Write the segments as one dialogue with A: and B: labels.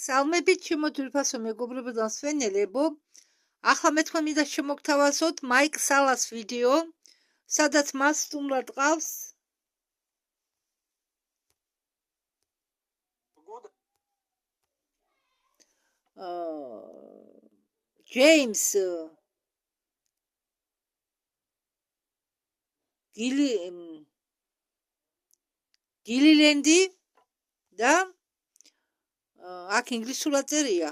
A: Salmebit ჩემო ძვირფასო მეგობრებო და მსვენელებო, ახლა მე თქვენ მინდა შემოგთავაზოთ მაიკ სალას ვიდეო, სადაც მას სტუმრად ყავს ჯეიმს გილილენდი და აქ ინგლისურად წერია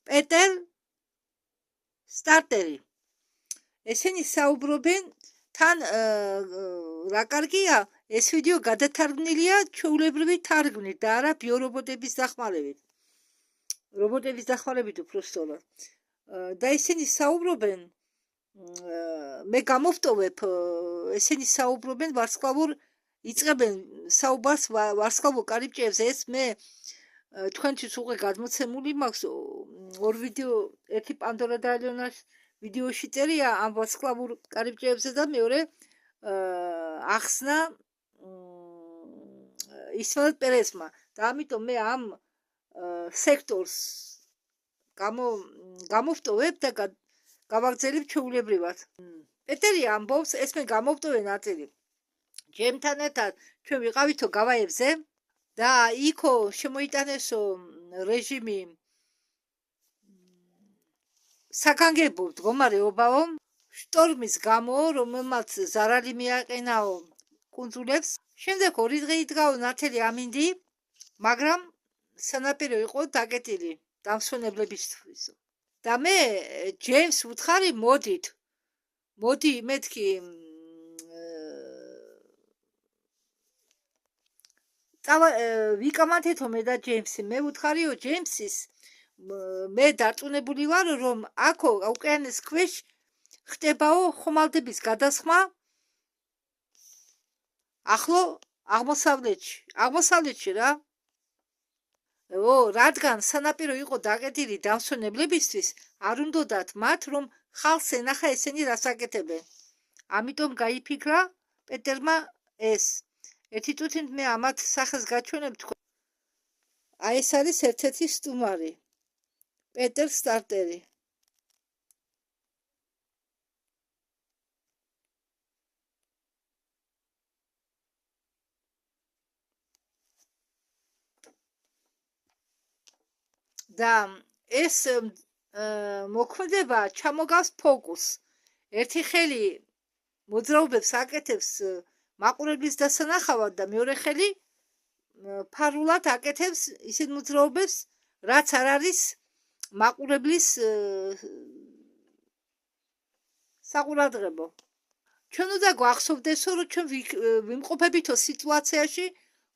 A: პეტერ სტარტერი. ესენი საუბრობენ თან რა კარგია ეს ვიდეო გადათარგმნილია ჩვეულებრივი თარგმნით და არა ბიორობოტების დახმარებით. რობოტების დახმარებით უბრალოდ. და ესენი საუბრობენ მე გამოვტოვებ ესენი საუბრობენ ვარსკვლავურ იწყებენ საუბარს ვარსკვლავურ კარიბჭეებზე. ეს მე თქვენთვის უკვე გადმოცემული მაქვს ორ ვიდეო, ერთი პანდორა და ალიონას ვიდეოში წერია ამ ვარსკვლავურ კარიბჭეებზე და მეორე ახსნა ისმაილ პერესმა და ამიტომ მე ამ სექტორს გამოვტოვებ და გავაგრძელებ ჩვეულებრივად. პეტერი ამბობს, ეს მე გამოვტოვე ნაწილი. ჩემთან ერთად ჩვენ ვიყავითო გავაებზე და იქო შემოიტანესო რეჟიმი საგანგებო მდგომარეობაო შტორმის გამო, რომელმაც ზარალი მიაყენაო კუნძულებს. შემდეგ 2 დღე იდგაო ნათელი ამინდი, მაგრამ სანაპირო იყო დაკეტილი დამსვენებლებისთვის. და მე ჯეიმს ვუთხარი მოდი მეთქი ვიკამათეთო მე და ჯეიმსი. მე ვუთხარიო ჯეიმსის მე დარწმუნებული ვარ რომ აქო ოკეანის ქვეშ ხდებაო ხომალდების გადასხმა ახლო აღმოსავლეთში რა. რადგან სანაპირო იყო დაკეტილი დამსვენებლებისთვის, არ უნდათ მათ რომ ხალხს ენახა ესენი რას აკეთებენ. ამიტომ გაიფიქრა პეტერმა ეს. ერთი წუთით მე ამათ სახეს გაჩვენებ თქვენ. აი ეს არის ერთ-ერთი სტუმარი, პეტერ სტარტერი. და ეს მოქმედება ჩამოგავს ფოკუსს. ერთი ხელი მოძრაობებს აკეთებს მაყურებლის დასანახავად და მეორე ხელი ფარულად აკეთებს ისეთ მოძრაობებს, რაც არ არის მაყურებლის საყურადღებო. ჩვენ უნდა გვახსოვდესო, რომ ჩვენ ვიმყოფებითო სიტუაციაში,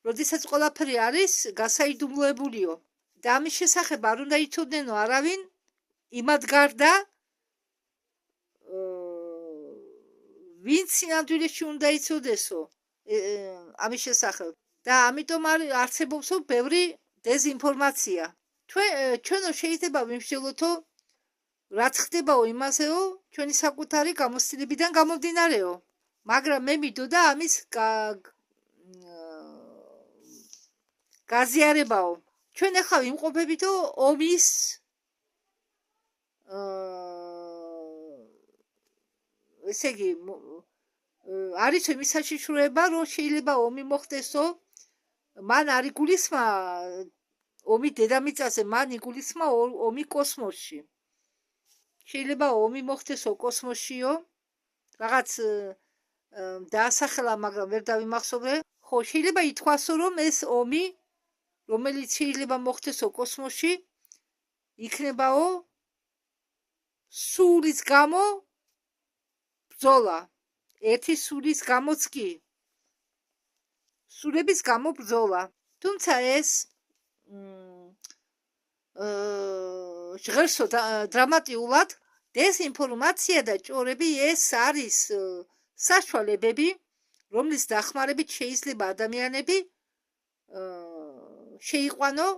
A: როდესაც ყველაფერი არის გასაიდუმლოებულიო. და ამის შესახებ არ უნდა იცოდნენ არავინ იმად გარდა ვინც სინამდვილეში უნდა იცოდესო ამის შესახებ. და ამიტომ არსებობსო ბევრი დეზინფორმაცია. ჩვენო შეიძლება ვიმსჯელოთო რაც ხდებაო იმასეო ჩვენი საკუთარი გამოცდილებიდან გამომდინარეო. მაგრამ მე მინდოდა ამის გაზიარებაო. ჩვენ ახლა ვიმყოფებითო ომის ესე იგი არის იმის საშიშროება, რომ შეიძლება ომი მოხდესო. მან არ იგულისხმა ომი დედამიწაზე, მან იგულისხმა ომი კოსმოსში. შეიძლება ომი მოხდესო კოსმოსშიო, რაღაც დაასახელა, მაგრამ ვერ დავიმახსოვრე. ხო, შეიძლება ითქვასო, რომ ეს ომი, რომელიც შეიძლება მოხდესო კოსმოსში, იქნებაო სულის გამო ბრძოლა. ერთი სულის გამოც კი. სულების გამო ბრძოლა. თუმცა ეს ჟღერსო დრამატიულად დეზინფორმაცია და ჭორები ეს არის საშუალებები, რომლის დახმარებით შეიძლება ადამიანები შეიყვანო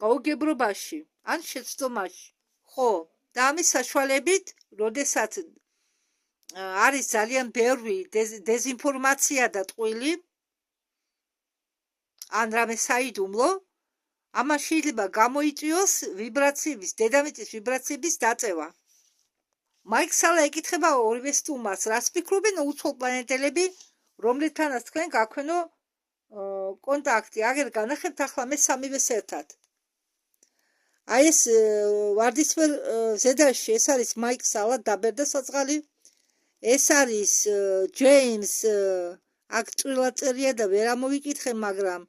A: გაუგებრობაში ან შეცდომაში. ხო, და ამის საშუალებით, როდესაც არის ძალიან ბევრი დეზინფორმაცია და ტყუილი ან რამე საიდუმლო, ამას შეიძლება გამოიწვიოს ვიბრაციების, დედამიწის ვიბრაციების დაწევა. მაიკ სალა ეკითხება ორივე სტუმარს, რას ფიქრობენ უცხო პლანეტელები, რომლითანაც თქვენ გაქვენო კონტაქტი. აგერ განახებთ ახლა მე სამივეს ერთად. აი ეს ვარდისფერ ზედაში ეს არის მაიკ სალა, დაბერდა საწყალი. ეს არის ჯეიმს, აქ წვრილად წერია და ვერ ამოვიკითხე, მაგრამ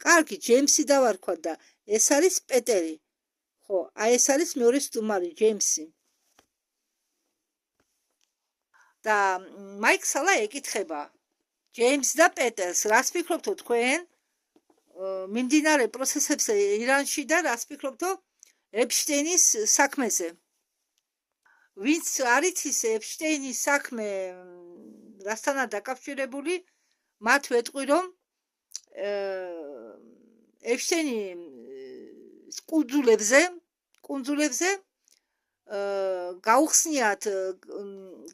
A: კარგი, ჯეიმსი დავარქვა და ეს არის პეტერი. ხო, აი ეს არის მეორე სტუმარი, ჯეიმსი. და მაიკ სალა ეკითხება ჯეიმს და პეტერს, რას ფიქრობთო თქვენ მიმდინარე პროცესებზე ირანში და რას ფიქრობთო ეპშტეინის საქმეზე? ვინც არ იცის ეპშტეინის საქმე რასთანაა დაკავშირებული, მათ ვეტყვი, რომ ეპშტეინი კუნძულებზე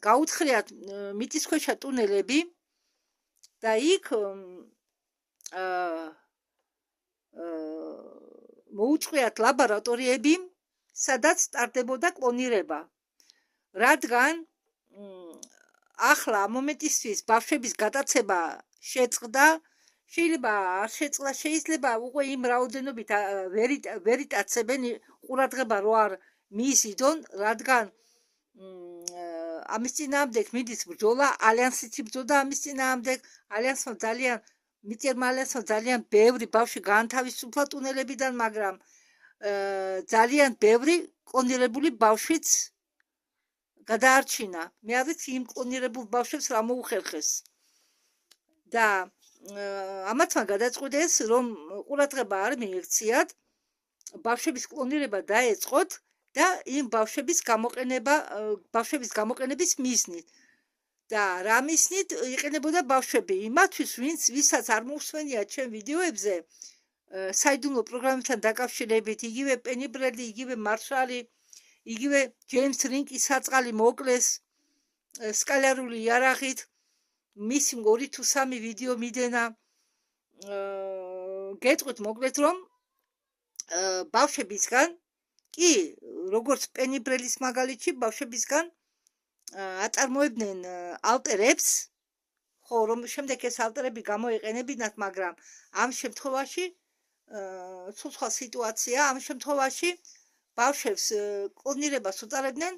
A: გაუთხრიათ მიწისქვეშა ტუნელები და იქ მოუჭყვიათ ლაბორატორიები, სადაც ტარდებოდა კლონირება. რადგან ახლა მომენტისთვის ბავშვების გადაცემა შეწყდა, შეიძლება არ შეწყდა, შეიძლება უკვე იმ რაოდენობით ვერ იტაცებენ, ყურადღება რო არ მიიზიდონ, რადგან ამის წინააღმდეგ მიდის ბრძოლა, ალიანსიც იბრძოდა ამის წინააღმდეგ, მიწიერმა ალიანსმა ძალიან ბევრი ბავშვი გაანთავისუფლა ტუნელებიდან, მაგრამ ძალიან ბევრი კლონირებული ბავშვიც გადაარჩინა. მე არ ვიცი იმ კლონირებულ ბავშვებს რა მოუხერხეს. და ამათმა გადაწყვიტეს, რომ ყურადღება არ მიექციათ, ბავშვების კლონირება დაეწყოთ და იმ ბავშვების გამოყენების მიზნით. და რა მიზნით იყენებოდა ბავშვები? იმათთვის, ვისაც არ მოусვენია ჩემ ვიდეოებზე საიდუმლო პროგრამებთან დაკავშირებით, იგივე პენი ბრედლი, იგივე მარშალი, იგივე ჯეიმს რინკი საწყალი მოკლეს სკალარული იარაღით, მისი 2 თუ 3 ვიდეო მიდენა. გეტყვით მოკლედ, რომ ბავშვებისგან კი, როგორც პენი ბრედლის მაგალითში, ბავშვებისგან აწარმოებდნენ ალტერებს, ხო, რომ შემდეგ ეს ალტერები გამოიყენებინათ, მაგრამ ამ შემთხვევაში სხვა სიტუაცია, ამ შემთხვევაში ბავშვებს კლონირებას უწარებდნენ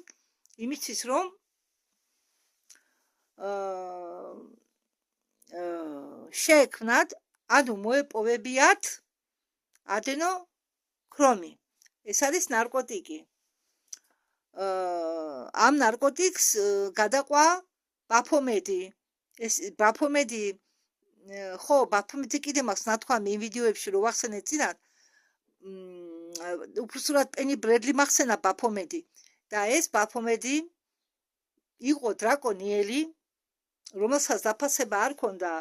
A: იმისთვის, რომ შეექმნათ, ანუ მოეპოვებიათ ადენოქრომი. ეს არის ნარკოტიკი. ამ ნარკოტიკს გადაყვა ბაფომედი. ეს ბაფომედი, ხო, ბაფომედი კიდე მაქვს ნათქვამი იმ ვიდეოებში, რო ვახსენეთ წინათ. უბრალოდ პენი ბრედლი მახსენა ბაფომედი. და ეს ბაფომედი იყო დრაკონიელი, რომელსაც დაფასება არ ქონდა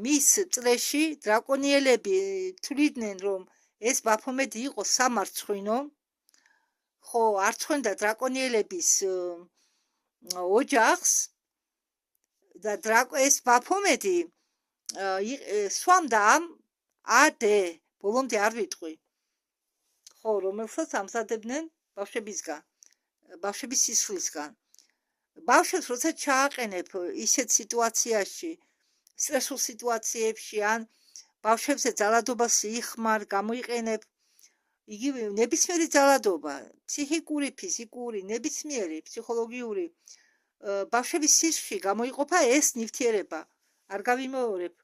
A: მის წრეში. დრაკონიელები თვლიდნენ, რომ ეს ბაფომედი იყო სამარცხვინო. ხო, არ წხვენდა დრაკონიელების ოჯახს და ეს ბაფომედი სვამდა ამ AD, ბოლომდე არ ვიტყვი. ხო, რომელსაც ამზადებდნენ ბავშვების სისხლისგან. ბავშვებს როცა ჩააყენებ ისეთ სიტუაციაში, სტრესულ სიტუაციებში, ან ბავშვებზე ძალადობას იხმარ, გამოიყენებ, იგივე ნებისმიერი ძალადობა, ფსიქიკური, ფიზიკური, ნებისმიერი ფსიქოლოგიური, ბავშვების სისხლში გამოიყოფა ეს ნივთიერება. არ გავიმეორებ,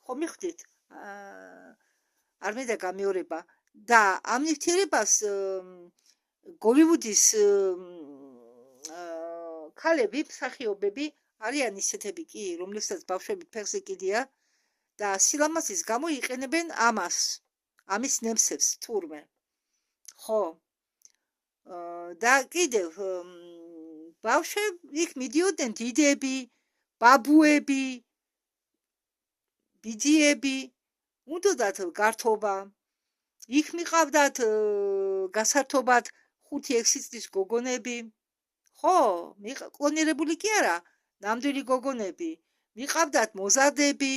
A: ხო მიხვდით? არ მინდა გამეორება. და ამ ნივთიერებას გოლივუდის ქალები, მსახიობები არიან ისეთები კი, რომლებსაც ბავშვები ფეხზე კიდია და სილამაზის გამო იყენებენ ამას, ამის ნემსებს თურმე. ხო. და კიდევ ბავშვები იქ მიდიოდნენ დიდები, ბაბუები, ბიძიები, უნდათ გართობა. იქ მიყავდათ გასართობად 5-6 წლის გოგონები. ხო, კლონირებული კი არა, ნამდვილი გოგონები. მიყავდათ მოზარდები.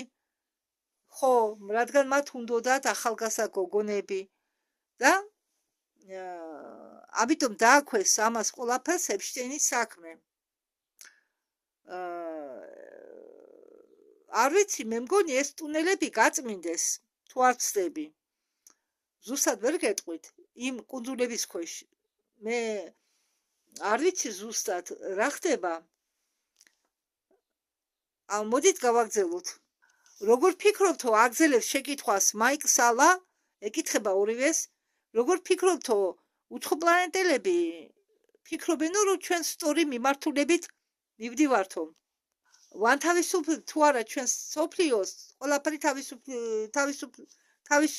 A: ხო, რადგან მათ უნდათ ახალგაზრდა გოგონები და ამიტომ დააქვეს ამას ყველაფერს ეპშტეინის საქმე. არ ვიცი, მე მგონი ეს ტუნელები გაწმინდეს, თუ არ ვცდები. ზუსტად ვერ გეტყვით იმ კუნძულების ქვეშ. მე არ ვიცი ზუსტად რა ხდება. მოდით გავაგზავნოთ. როგორ ფიქრობთო აგზელებს შეკითხვას მაიკ სალა, ეკითხება ორივეს, როგორ ფიქრობთო უცხოპლანეტელები ფიქრობენო რომ ჩვენ სწორი მიმართულებით მივდივართო. ვანთავისუფლებ თუ არა ჩვენ სოფლიოს, ყველაფერი თავის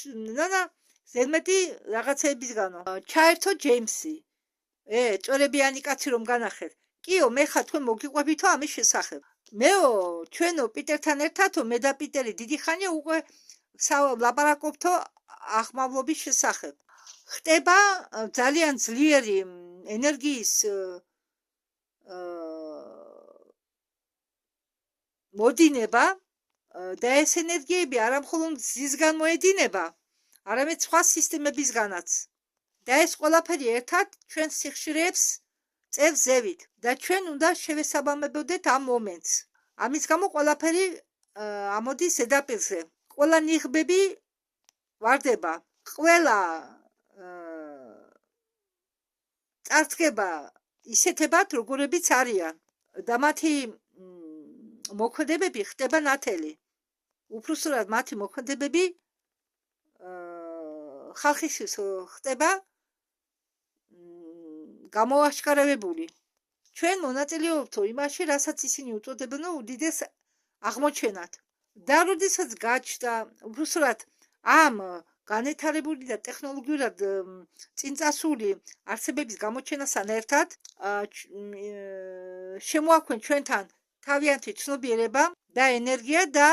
A: ზედმეტი რაღაცეებისგანო. ჩაერთო ჯეიმსი. ჭორებიანი კაცი რომ განახეთ. კიო, მე ხა თქვენ მოგიყვებითო ამის შესახებ. მეო, ჩვენო პიტერთან ერთადო მე და პიტერი დიდი ხანია უკვე ლაპარაკობთო ახმავლობის შესახებ. ხდება ძალიან ძლიერი ენერგიის მოდინება და ეს ენერგიები არა მხოლოდ მზისგან მოედინება, არამედ სხვა სისტემებისგანაც. და ეს ყველაფერი ერთად ჩვენ სიხშირეებს წევს ზევით და ჩვენ უნდა შევესაბამებოდეთ ამ მომენტს. ამის გამო ყველაფერი ამოდის ზედაპირზე. ყველა ნიღბები ვარდება. ყველა წარსდგება ისეთებად, როგორებიც არიან და მათი მოქმედებები ხდება ნათელი. უпроსტად მათი მოქმედებები ხალხისთვის ხდება გამოაშკარავებული. ჩვენ მონაწილეობთო იმაში, რასაც ისინი უწოდებენ უდიდეს აღმოჩენად. და როდესაც გაჩნდა უпроსტად ამ განვითარებული და ტექნოლოგიურად წინწასული არსებების გამოჩენასთან ერთად შემოაქვენ ჩვენთან თავიანთი ცნობიერება და ენერგია და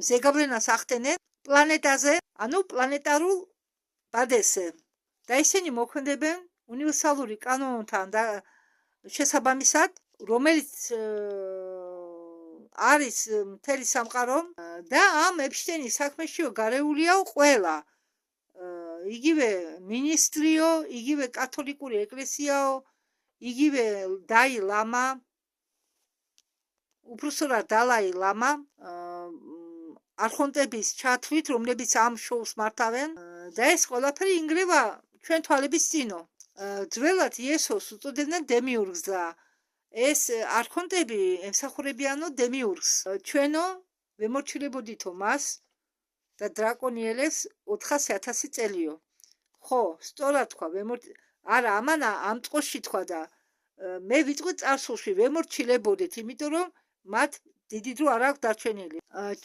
A: ზეგავლენას ახდენენ პლანეტაზე, ანუ პლანეტარულ ბადესზე. და ისინი მოქმედებენ უნივერსალური კანონთან და შესაბამისად, რომელიც არის მთელი სამყარო და ამ ეპშტეინის საქმეშიო გარეულიაო ყველა. იგივე მინისტრიო, იგივე კათოლიკური ეკლესიაო, იგივე დაი ლამა, უпроსტად დალაი ლამა, არხონტების ჩათვლით, რომლებიც ამ შოუს მართავენ და ეს ყველაფერი ინგრევა ჩვენ თვალების წინო. ძველად იესოს უწოდებდნენ დემიურგს და ეს არქონტები ემსახურებიანო დემიურგს. ჩვენო ვემორჩილებოდითო მას და დრაკონიელებს 400,000 წელიო. ხო, სწორად თქვა, არა, ამანა ამ წყოში თქვა და მე ვიტყვი წარსულში ვემორჩილებოდით, იმიტომ რომ მათ დიდი დრო არ აქვს დარჩენილი.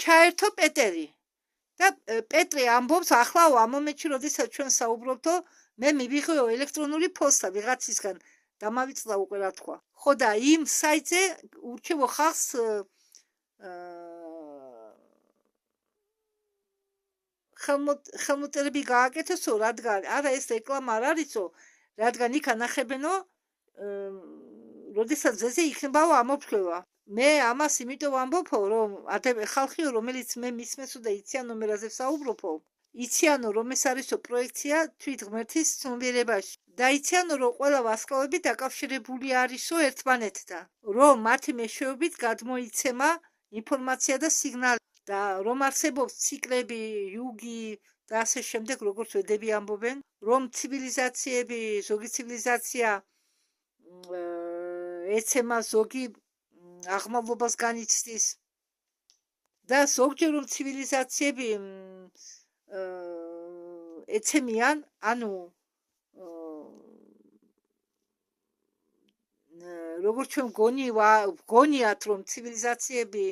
A: ჩაერთო პეტერი და პეტრი ამბობს ახლა ამ მომენტში, როდესაც ჩვენ საუბრობთო, მე მივიღეო ელექტრონული პოსტა ვიღაცისგან დამავიწყდა უკვე რა თქვა. ხო და იმ საიტზე ურჩევო ხალხს ხელმოწერები გააკეთესო, რადგან არა ეს რეკლამა არ არისო, რადგან იქ ანახებენო, როდესაც ძეზე იქნებაო ამოფრქვევა. მე ამას იმიტომ ამბობო, რომ ხალხიო, რომელიც მე მისმესო და იციანო მე რაზე ვსაუბრობო, იციანო რომ ეს არისო პროექცია თვით ღმერთის ცნობიერებაში და იციანო რომ ყველა ვარსკვლავები დაკავშირებული არისო ერთმანეთთან, რომ მათი მეშვეობით გადმოიცემა ინფორმაცია და სიგნალი და რომ არსებობს ციკლები, იუგი და ასე შემდეგ, როგორც ვედები ამბობენ, რომ ცივილიზაციები, ზოგი ცივილიზაცია ეცემა ზოგი აღმავლობას განიცდის და ზოგჯერ რომ ცივილიზაციები ეცემიან, ანუ როგორც ჩვენ გონიათ რომ ცივილიზაციები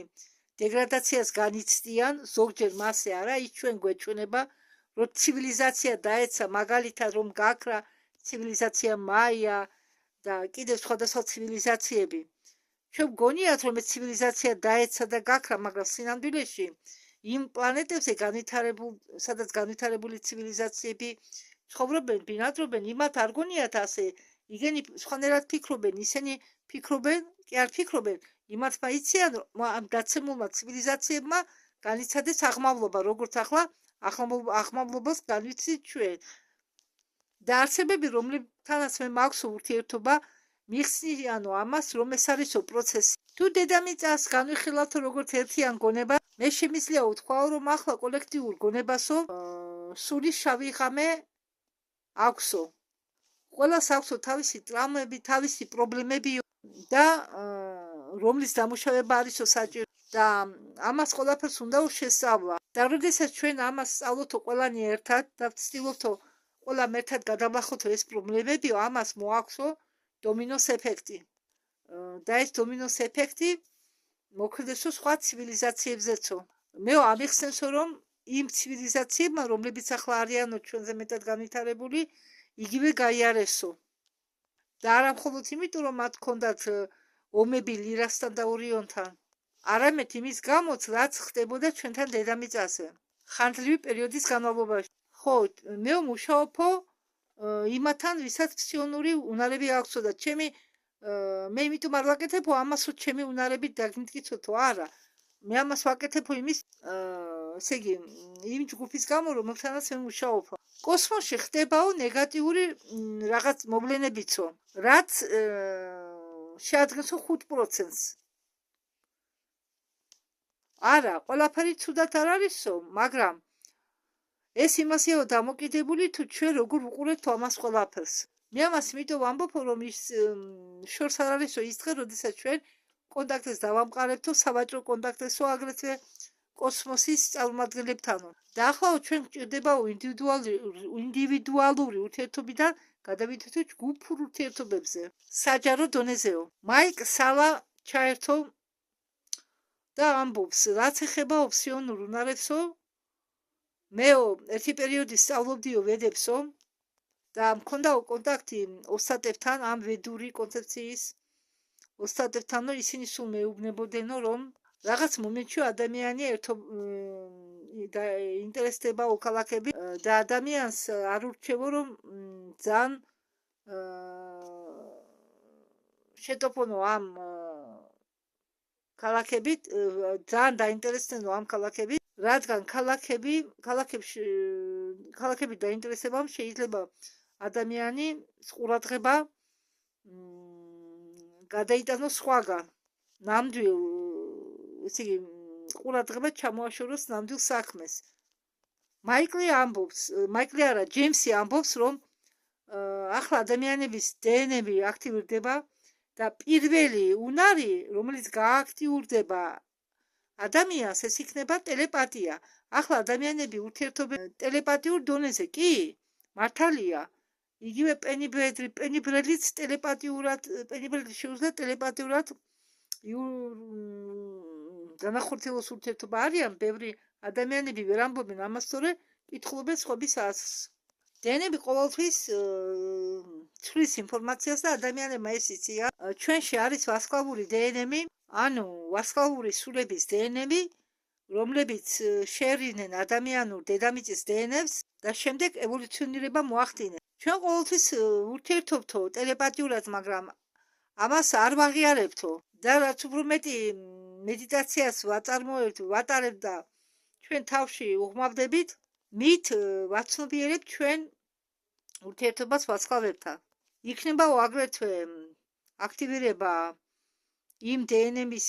A: დეგრადაციას განიცდიან, ზოგჯერ მასე არა, ის ჩვენ გვეჩვენება, რომ ცივილიზაცია დაეცა, მაგალითად რომ გაქრა ცივილიზაცია მაია და კიდევ სხვადასხვა ცივილიზაციები. ჩვენ გონიათ რომ ეს ცივილიზაცია დაეცა და გაქრა, მაგრამ სინამდვილეში იმ პლანეტებზე სადაც განვითარებული ცივილიზაციები ცხოვრობენ, ბინადრობენ, იმათ არ გონიათ ასე, იგენი სხვანაირად ფიქრობენ, ისინი ფიქრობენ, კი არ ფიქრობენ, იმათმა იციან, ამ დაცემულმა ცივილიზაციებმა განიცადეს აღმავლობა, როგორც ახლა აღმავლობას განვიცდით ჩვენ. და არსებები, რომლებთანაც მე მაქვს ურთიერთობა, მიხსნიანო ამას, რომ ეს არისო პროცესი. თუ დედამიწას განვიხილავთ როგორც ერთიან გონება, მე შემიძლია ვთქვა, რომ ახლა კოლექტიურ გონებასო სული შავი ღამე აქვსო. ყველას აქვსო თავისი ტრამვები, თავისი პრობლემები და რომლის დამუშავება არისო საჭირო და ამას ყველაფერს უნდა შესწავლა. და როდესაც ჩვენ ამას სწავლობთო ყველანი ერთად და ვცდილობთო ყველამ ერთად გადავლახოთო ეს პრობლემებიო, ამას მოაქვსო დომინოს ეფექტი. და ეს დომინოს ეფექტი მოქმედესო სხვა ცივილიზაციებზეცო. მეო ამიხსენსო, რომ იმ ცივილიზაციებმა, რომლებიც ახლა არიანო ჩვენზე მეტად განვითარებული, იგივე გაიარესო. და არა მხოლოდ იმიტომ, რომ მათ ჰქონდათ ომები ლირასთან და ორიონთან, არამედ იმის გამოც, რაც ხდებოდა ჩვენთან დედამიწაზე ხანძლივი პერიოდის განმავლობაში. ხო, მე მუშაობო იმათან, ვისაც ფსიონური უნარები აქვსო და მე იმიტომ არ ვაკეთებო ამასო ჩემი უნარებით დაგმიტკიცოთო, არა. მე ამას ვაკეთებო იმის, ესე იგი, იმ ჯგუფის გამო, რომელთანაც მე მუშაობ. კოსმოსში ხდებაო ნეგატიური რაღაც მოვლენებიცო, რაც შეადგენსო 5%-ს. არა, ყველაფერი ცუდად არ არისო, მაგრამ ეს იმასეო დამოკიდებული, თუ ჩვენ როგორ ვუყურებთ ამას ყველაფერს. მე ამას იმიტომ ვამბობ, რომ ის შორს არ არისო ის დღე, როდესაც ჩვენ კონტაქტებს დავამყარებთო, სავაჭრო კონტაქტებსო, აგრეთვე კოსმოსის წარმომადგენლებთანო. და ახლა ჩვენ გვჭირდებაო ინდივიდუალური ურთიერთობიდან გადავიდოდო ჯგუფურ ურთიერთობებზე, საჯარო დონეზეო. მაიკ სალა ჩაერთო და ამბობს, რაც ეხება ოფსიონურ უნარებსო, მეო ერთი პერიოდი სწავლობდიო ვედებსო და მქონდაო კონტაქტი ოსტატებთან ამ ვედური კონცეფციის ოსტატებთანო, ისინი სულ მეუბნებოდენო, რომ რაღაც მომენტში ადამიანი ინტერესდებაო ქალაქები და ადამიანს არ ურჩევო, რომ ძალიან შეტოფონო ამ ქალაქებით, ძალიან დაინტერესდნო ამ ქალაქებით, რადგან ქალაქები დაინტერესებამ შეიძლება ადამიანი ყურადღება გადაიტანოს სხვაგან. ნამდვილ, ესე იგი, ყურადღება ჩამოაშოროს ნამდვილ საქმეს. მაიკლი არა, ჯეიმსი ამბობს, რომ ახლა ადამიანების დნმ აქტივირდება და პირველი უნარი, რომელიც გააქტიურდება ადამიანს, ეს იქნება ტელეპათია. ახლა ადამიანები ურთიერთობენ ტელეპათიურ დონეზე, კი, მართალია. იგივე პენიბრელიც შეუძლია ტელეპათიურად განახორციელოს ურთიერთობა. არიან ბევრი ადამიანები ვერ ამბობენ ამას, თორე კითხულობენ სხვების აზრს. დნმ ყოველთვის ცვლის ინფორმაციას და ადამიანებმა ეს იციან. ჩვენში არის ვარსკვლავური დნმ, ანუ ვარსკვლავური სულების დნმ, რომლებიც შეერიდნენ ადამიანურ დედამიწის დნმ-ს და შემდეგ ევოლუციონირება მოახდინეს. ჩვენ ყოველთვის ურთიერთობთო ტელეპათიურად, მაგრამ ამას არ ვაღიარებთო და რაც უფრო მეტი მედიტაციას ვატარებთ და ჩვენ თავში უღმავდებით, მით ვაცნობიერებთ ჩვენ ურთიერთობას ვარსკვლავებთან. იქნებაო აგრეთვე აქტივირება იმ დნმ-ის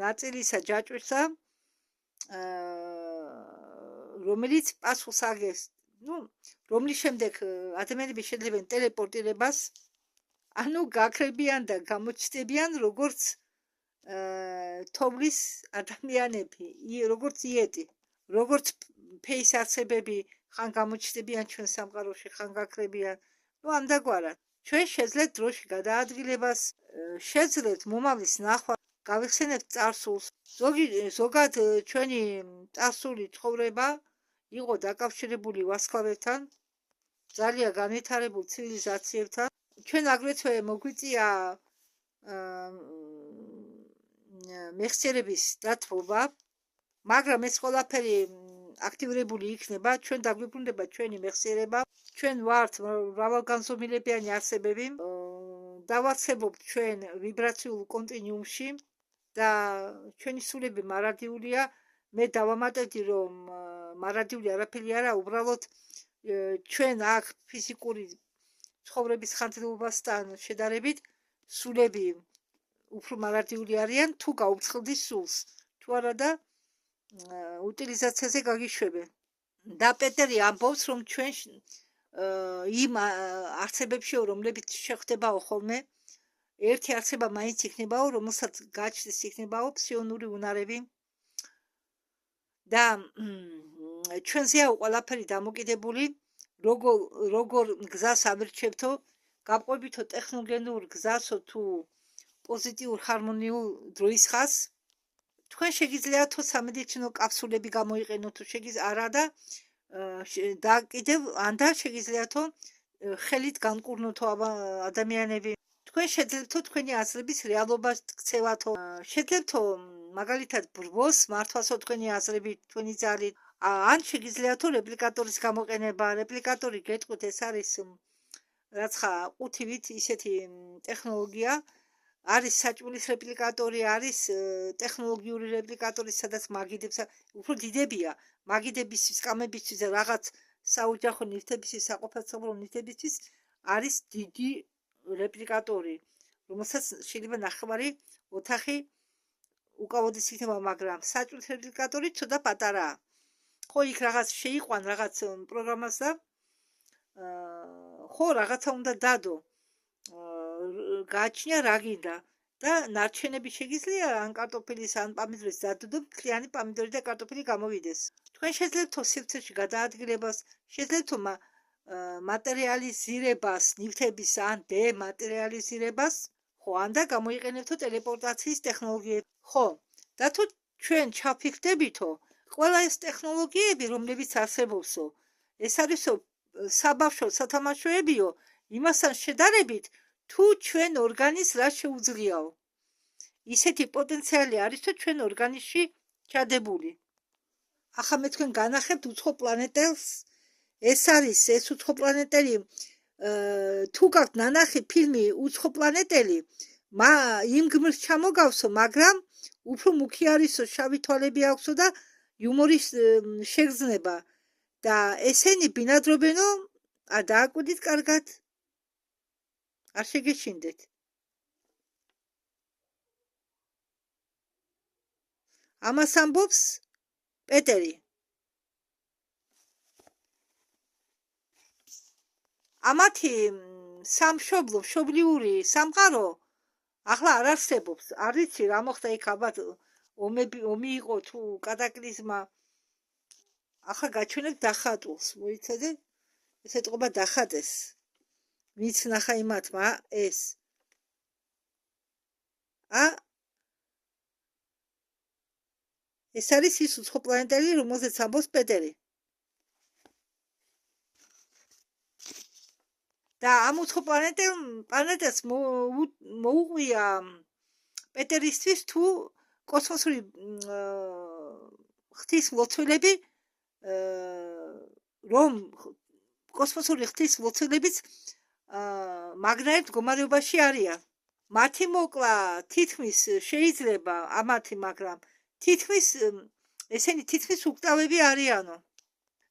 A: ნაწილისა ჯაჭვისა, რომელიც პასუხს აგებს, რომლის შემდეგ ადამიანები შეძლებენ ტელეპორტირებას, ანუ გაქრებიან და გამოჩნდებიან როგორც თოვლის ადამიანები, როგორც იეტი, როგორც ფეის არსებები, ხან გამოჩნდებიან ჩვენ სამყაროში, ხან გაქრებიან, ამდაგვარად. ჩვენ შეძლებთ დროში გადაადგილებას, შეძლებთ მომავლის ნახვა, გავიხსენებთ წარსულს. ზოგად ჩვენი წარსული ცხოვრება იყო დაკავშირებული ვარსკვლავებთან, ძალიან განვითარებულ ცივილიზაციებთან. ჩვენ აგრეთვე მოგვიწია მეხსიერების დათბობა, მაგრამ ეს ყველაფერი აქტივირებული იქნება, ჩვენ დაგვიბრუნდება ჩვენი მეხსიერება, ჩვენ ვართ მრავალგანზომილებიანი არსებები, დავარსებობთ ჩვენ ვიბრაციულ კონტინუუმში და ჩვენი სულები მარადიულია, მე დავამატებდი რომ მარადიული არაფერი არა, უბრალოდ ჩვენ აქ ფიზიკური ცხოვრების ხანძრობასთან შედარებით სულები უფრო მარადიული არიან თუ გაუწყლდი სულს თუ არა და უტილიზაციაზე გაგიშვებენ და პეტერი ამბობს რომ ჩვენ იმ არცებებშიო რომლებიც შეხვდებაო ხოლმე ერთი არცება მაინც იქნებაო რომელსაც გაჩნდეს იქნებაო ფსიონური უნარები და ჩვენზეა ყველაფერი დამოკიდებული როგორ გზას ავირჩევთო გავყვებითო ტექნოგენურ გზასო თუ პოზიტიურ ჰარმონიულ დროის ხაზს თქვენ შეგიძლიათ თუ სამედიცინო კაფსულები გამოიყენოთ თუ შეგიძლიათ არა და კიდევ ანდა შეგიძლიათო ხელით განკურნოთო ადამიანები თქვენ შეძლებთო თქვენი აზრების რეალობას გქცევათო შეძლებთო მაგალითად ბრბოს მართვასო თქვენი აზრებით თქვენი ძალით ან შეგიძლიათო რეპლიკატორის გამოყენება რეპლიკატორი გეტყვით ეს არის რაცხა ყუთივით ისეთი ტექნოლოგია არის საჭმლის რეპლიკატორი არის ტექნოლოგიური რეპლიკატორი სადაც მაგიდებს უფრო დიდებია მაგიდებისთვის სკამებისთვის და რაღაც საოჯახო ნივთებისთვის საყოფაცებრო ნივთებისთვის არის დიდი რეპლიკატორი რომელსაც შეიძლება ნახევარი ოთახი უკავოდეს იქნება მაგრამ საჭმლის რეპლიკატორი ცოტა პატარაა ხო იქ რაღაც შეიყვან რაღაც პროგრამას და ხო რაღაცა უნდა დადო გააჩნია რა გინდა და ნარჩენები შეგიძლია ან კარტოფილის ან პამიდორის დადო და მთლიანი პამიდორი და კარტოფილი გამოვიდეს თქვენ შეძლებთო სივრცეში გადაადგილებას შეძლებთო მატერიალიზირებას ნივთების ან დემატერიალიზირებას ხო ან და გამოიყენებთო ტელეპორტაციის ტექნოლოგიები ხო და თუ ჩვენ ჩავფიქრდებითო ყველა ეს ტექნოლოგიები რომლებიც არსებობსო ეს არისო საბავშვო სათამაშოებიო იმასთან შედარებით თუ ჩვენ ორგანიზმს რა შეუძლიაო ისეთი პოტენციალი არის თუ ჩვენ ორგანიზმში ჩადებული ახლა მე თქვენ განახებთ უცხო პლანეტელს ეს არის ეს უცხო პლანეტელი თუ გაქვთ ნანახი ფილმი უცხო პლანეტელი იმ გმირს ჩამოგავსო მაგრამ უფრო მუქი არისო შავი თვალები აქვსო და იუმორის შეგრძნება და ესენი ბინადრობენო დააკვირდით კარგად არ შეგეშინდეთ ამას ამბობს პეტერი ამათი სამშობლო მშობლიური სამყარო ახლა არ არსებობს არ ვიცი რა მოხდა იქ ალბათ ომი იყო თუ კატაკლიზმა ახლა გაჩვენებთ დახატულს მოიცადე ეს ეთყობა დახატეს ვინც ნახა იმათმა ეს ეს არის ის უცხო პლანეტელი რომელზეც ამბობს პეტერი და ამ უცხო პლანეტას მოუყვია პეტერისთვის თუ კოსმოსური ღვთისმლოცველები რომ კოსმოსური ღვთისმლოცველებიც მაგნაირ მდგომარეობაში არიან მათი მოკლა თითქმის შეიძლება ამათი მაგრამ თითქმის ესენი თითქმის უკტავები არიანო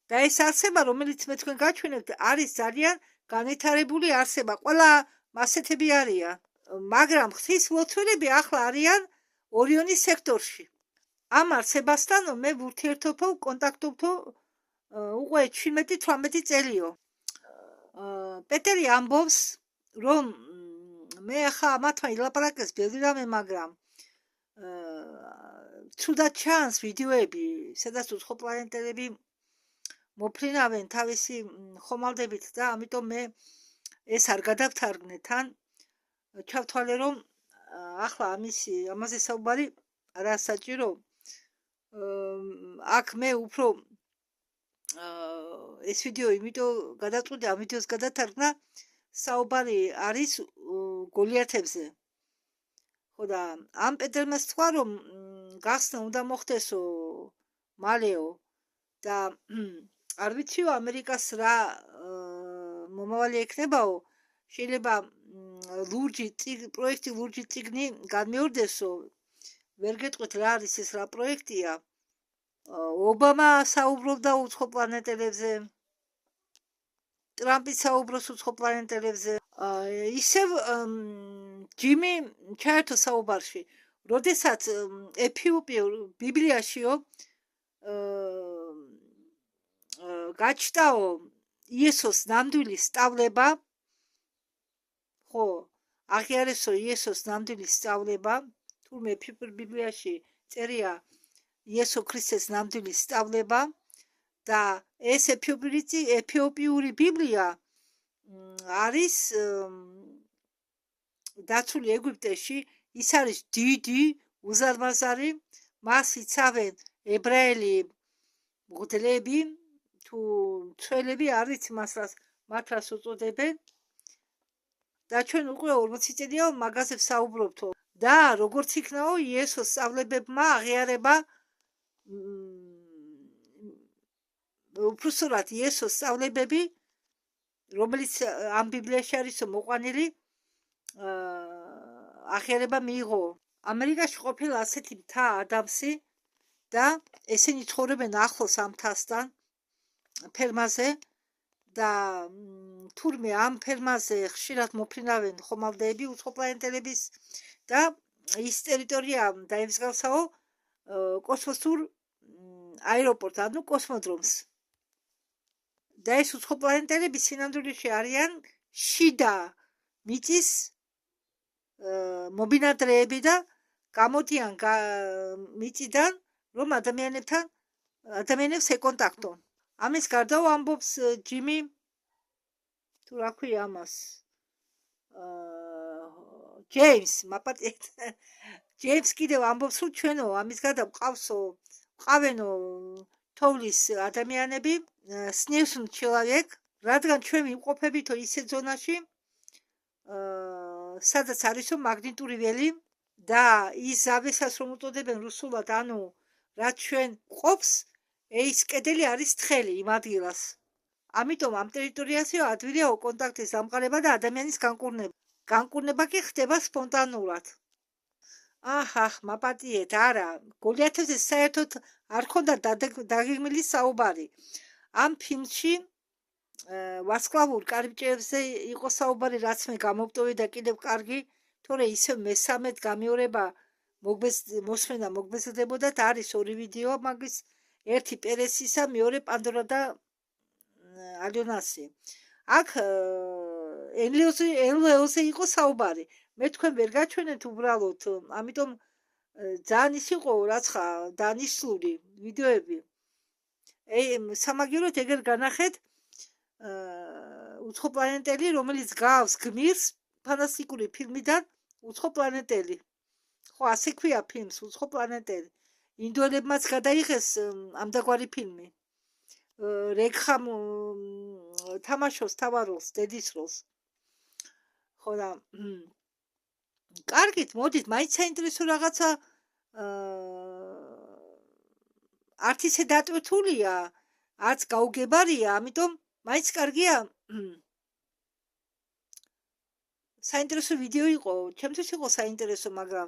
A: და ეს არსება რომელიც მე თქვენ გაჩვენებთ არის ძალიან განვითარებული არსება ყველა მასეთები არიან მაგრამ ღვთისმლოცველები ახლა არიან ორიონის სექტორში ამ არსებასთან მე ვურთიერთობ კონტაქტობ უკვე 17-18 წელიო პეტერი ამბობს რომ მე ახლა ამათმა ილაპარაკეს ბევრი რამე მაგრამ ცუდად ჩანს ვიდეოები სადაც უცხო პლანეტელები მოფრინავენ თავისი ხომალდებით და ამიტომ მე ეს არ გადავთარგმნე თან ჩავთვალე რომ ახლა ამაზე საუბარი არა საჭირო აქ მე უფრო ეს ვიდეო იმიტომ გადაწყვიტე ამ ვიდეოს გადათარგმნა საუბარი არის გოლიათებზე ხო და ამ პეტერმა თქვა რომ გახსნა უნდა მოხდესო მალეო და არ ვიციო ამერიკას რა მომავალი ექნებაო შეიძლება ლურჯი პროექტი ლურჯი წიგნი განმეორდესო ვერ გეტყვით რა არის ეს რა პროექტია ობამა საუბრობდა უცხო პლანეტელებზე, ტრამპი საუბრობს უცხო პლანეტელებზე. ისევ ჯიმი ჩაერთო საუბარში, როდესაც ეთიოპიურ ბიბლიაშიო გაჩნდაო იესოს ნამდვილი სწავლება, ხო, აღიარესო იესოს ნამდვილი სწავლება, თურმე ეთიოპიურ ბიბლიაში წერია იესო ქრისტეს ნამდვილი სწავლება და ეს ეთიოპიური ბიბლია არის დაცული ეგვიპტეში, ის არის დიდი, უზარმაზარი, მას იცავენ ებრაელი მღვდლები თუ მცველები, არის მათ რას უწოდებენ და ჩვენ უკვე 40 წელია მაგაზე ვსაუბრობთო და როგორც იქნაო იესოს სწავლებებმა აღიარება უბრალოდ იესოს სწავლებები, რომელიც ამ ბიბლიაში არის მოყვანილი, აღიარება მიიღო. ამერიკაში ყოფილა ასეთი მთა ადამსი და ესენი ცხოვრობენ ახლოს ამ მთასთან, ფერმაზე და თურმე ამ ფერმაზე ხშირად მოფრინავენ ხომალდეები უცხოპლანეტელების და ის ტერიტორია დაემსგავსაო კოსმოსურ აეროპორტს, ანუ კოსმოდრომს. და ეს უცხოპლანეტელები სინამდვილეში არიან შიდა მიწის მობინადრეები და გამოდიან მიწიდან, რომ ადამიანებს ეკონტაქტონ. ამის გარდაო ამბობს ჯიმი, თუ რა ქვია ამას, ჯეიმს, მაპატიეთ, ჯეიმს კიდევ ამბობს, რომ ჩვენო ამის გარდა ვყავენო თოვლის ადამიანები, სნიევსუნ ჩელავიეკ, რადგან ჩვენ ვიმყოფებითო ისეთ ზონაში, სადაც არისო მაგნიტური ველი და ის ზავესას რომ უწოდებენ რუსულად, ანუ რაც ჩვენ ყოფს, ეს კედელი არის თხელი იმ ადგილას. ამიტომ ამ ტერიტორიაზეო ადვილია კონტაქტის დამყარება და ადამიანის განკურნება. განკურნება კი ხდება სპონტანურად. მაპატიეთ, არა, გოლიათებზე საერთოდ არ ქონდა დაგეგმილი საუბარი. ამ ფილმში ვარსკვლავურ კარიბჭეებზე იყო საუბარი, რაც მე გამოვტოვე და კიდევ კარგი, თორე ისევ მესამედ გამეორება მოსმენა მოგბეზდებოდა და არის ორი ვიდეო მაგის, ერთი პერესისა, მეორე პანდორა და ალიონასი. აქ ელოზე იყო საუბარი. მე თქვენ ვერ გაჩვენეთ უბრალოდ, ამიტომ ძალიან ის იყო რაცხა დანიშნული ვიდეოები. სამაგიეროდ ეგერ განახეთ უცხოპლანეტელი, რომელიც გავს გმირს ფანტასტიკური ფილმიდან უცხოპლანეტელი. ხო, ასე ქვია ფილმს უცხოპლანეტელი. ინდოელებმაც გადაიღეს ამდაგვარი ფილმი. რეკხამ თამაშობს თავარ როლს, დედის როლს. ხო და კარგით, მოდით, მაინც საინტერესო რაღაცა არც ისე დატვირთულია, არც გაუგებარია, ამიტომ მაინც კარგია. საინტერესო ვიდეო იყო, ჩემთვის იყო საინტერესო, მაგრამ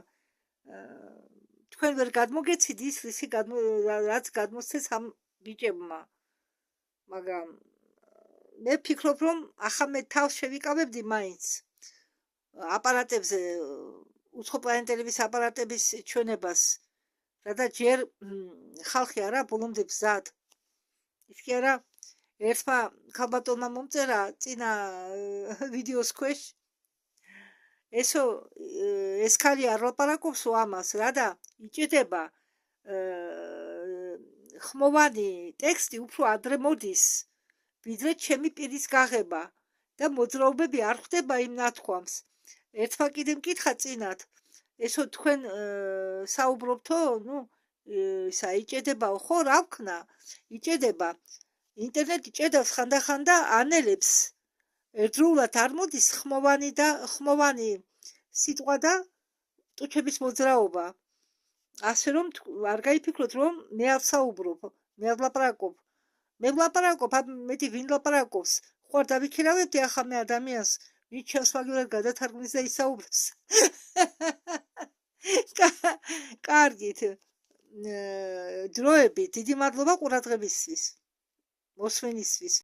A: თქვენ ვერ გადმოგეცით რაც გადმოსცეს ამ ბიჭებმა. მაგრამ მე ვფიქრობ, რომ ახლა მე თავს შევიკავებდი მაინც აპარატებზე, უცხოპლანეტელების აპარატების ჩვენებას, რადგან ჯერ ხალხი არა ბოლომდე ბზად. ის კი არა, ერთმა ქალბატონმა მომწერა წინა ვიდეოს ქვეშ, ეს ქალი არ ლაპარაკობსო ამას, რადა იჭდება ხმოვანი ტექსტი უფრო ადრე მოდის, ვიდრე ჩემი პირის გაღება და მოძრაობები არ ხვდება იმ ნათქვამს. ერთმა კიდე მკითხა წინათ, ესო თქვენ საუბრობთო, ისა იჭდებაო, ხო, რა ვქნა, იჭდება. ინტერნეტი ჭედავს ხანდახან და ანელებს. ერთდროულად არ მოდის ხმოვანი სიტყვა და ტუჩების მოძრაობა. ასე რომ არ გაიფიქროთ, რომ მე არ ვსაუბრობ, მე არ ვლაპარაკობ. მე ვლაპარაკობ, მეტი ვინ ლაპარაკობს. ხო არ დავიქირავებდი ახლა მე ადამიანს, ვინც ჩემს მაგივრად გადათარგმნის და ისაუბრებს. კარგით. დროებით დიდი მადლობა ყურადღებისთვის, მოსვენისთვის.